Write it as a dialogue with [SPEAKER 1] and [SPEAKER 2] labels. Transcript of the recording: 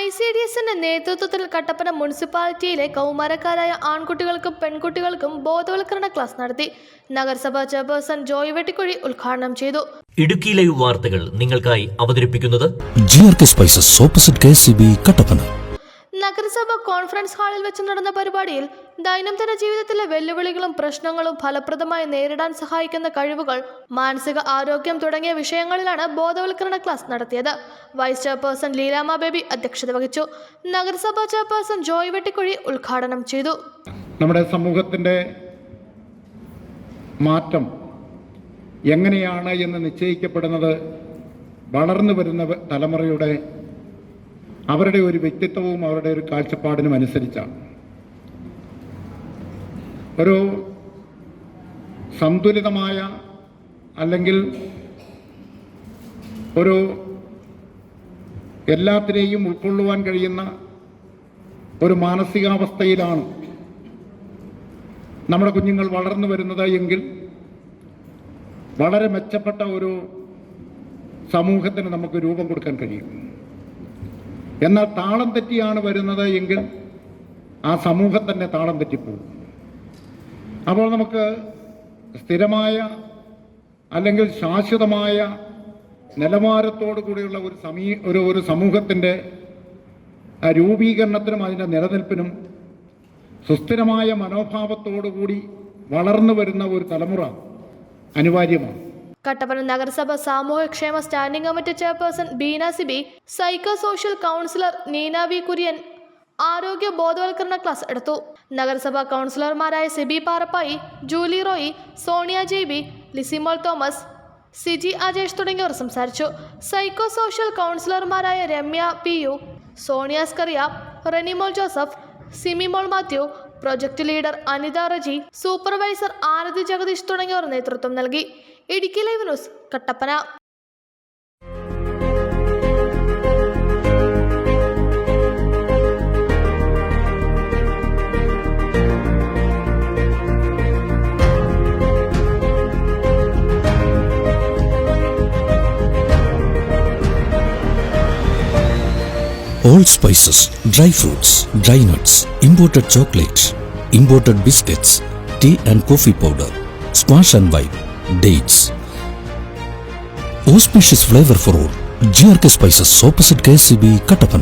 [SPEAKER 1] ICDSന്റെ നേതൃത്വത്തിൽ കട്ടപ്പന മുനിസിപ്പാലിറ്റിയിലെ കൗമാരക്കാരായ ആൺകുട്ടികൾക്കും പെൺകുട്ടികൾക്കും ബോധവൽക്കരണ ക്ലാസ് നടത്തി. നഗരസഭാ ചെയർപേഴ്സൺ ജോയ് വെട്ടിക്കുഴി ഉദ്ഘാടനം ചെയ്തു.
[SPEAKER 2] ഇടുക്കി ലൈവ് വാർത്തകൾ നിങ്ങൾക്കായി അവതരിപ്പിക്കുന്നത്
[SPEAKER 3] GRK spices opposite KCB Kattappana.
[SPEAKER 1] നഗരസഭ കോൺഫറൻസ് ഹാളിൽ വെച്ച് നടന്ന പരിപാടിയിൽ ദൈനംദിന ജീവിതത്തിലെ വെല്ലുവിളികളും പ്രശ്നങ്ങളും ഫലപ്രദമായി നേരിടാൻ സഹായിക്കുന്ന കഴിവുകൾ, മാനസിക ആരോഗ്യം തുടങ്ങിയ വിഷയങ്ങളിലാണ് ബോധവൽക്കരണ ക്ലാസ് നടത്തിയത്. വൈസ് ചെയർപേഴ്സൺ ലീലാമ്മ ബേബി അധ്യക്ഷത വഹിച്ചു. നഗരസഭാ ചെയർപേഴ്സൺ ജോയ് വെട്ടിക്കുഴി ഉദ്ഘാടനം ചെയ്തു.
[SPEAKER 4] നമ്മുടെ സമൂഹത്തിൻ്റെ മാറ്റം എങ്ങനെയാണ് എന്ന് നിശ്ചയിക്കപ്പെടുന്നത് വളർന്നു വരുന്ന തലമുറയുടെ അവരുടെ ഒരു വ്യക്തിത്വവും അവരുടെ ഒരു കാഴ്ചപ്പാടിനും അനുസരിച്ചാണ്. ഒരു സന്തുലിതമായ അല്ലെങ്കിൽ ഒരു എല്ലാത്തിനെയും ഉൾക്കൊള്ളുവാൻ കഴിയുന്ന ഒരു മാനസികാവസ്ഥയിലാണ് നമ്മുടെ കുഞ്ഞുങ്ങൾ വളർന്നു വരുന്നത് എങ്കിൽ വളരെ മെച്ചപ്പെട്ട ഒരു സമൂഹത്തിന് നമുക്ക് രൂപം കൊടുക്കാൻ കഴിയും. എന്നാൽ താളം തെറ്റിയാണ് വരുന്നത് എങ്കിൽ ആ സമൂഹം തന്നെ താളം തെറ്റിപ്പോകും. അപ്പോൾ നമുക്ക് സ്ഥിരമായ അല്ലെങ്കിൽ ശാശ്വതമായ നിലവാരത്തോടു കൂടിയുള്ള ഒരു സമൂഹത്തിൻ്റെ രൂപീകരണത്തിനും അതിൻ്റെ നിലനിൽപ്പിനും സുസ്ഥിരമായ മനോഭാവത്തോടുകൂടി വളർന്നു വരുന്ന ഒരു തലമുറ അനിവാര്യമാണ്.
[SPEAKER 1] കട്ടപ്പന നഗരസഭ സാമൂഹ്യക്ഷേമ standing committee chairperson Beena Sibi, psycho social counsellor Neena V Kurian ആരോഗ്യ ബോധവൽക്കരണ ക്ലാസ് എടുത്തു. നഗരസഭാ കൗൺസിലർമാരായ സിബി പാറപ്പായി, ജൂലി റോയി, സോണിയ JB, ലിസിമോൾ തോമസ്, സിജി അജേഷ് തുടങ്ങിയവർ സംസാരിച്ചു. സൈക്കോ സോഷ്യൽ കൗൺസിലർമാരായ Ramya PU, Sonia Scaria, Renimol Joseph, Simimol Mathew, project leader Anitha Reji, supervisor Aarathi Jagadeesh തുടങ്ങിയവർ നേതൃത്വം നൽകി. Idukki live news Kattappana.
[SPEAKER 3] All spices, dry fruits, dry nuts, imported chocolates, imported biscuits, tea and coffee powder, squash and wine, dates. Auspicious flavor for all. GRK Spices opposite KCB Kattapana.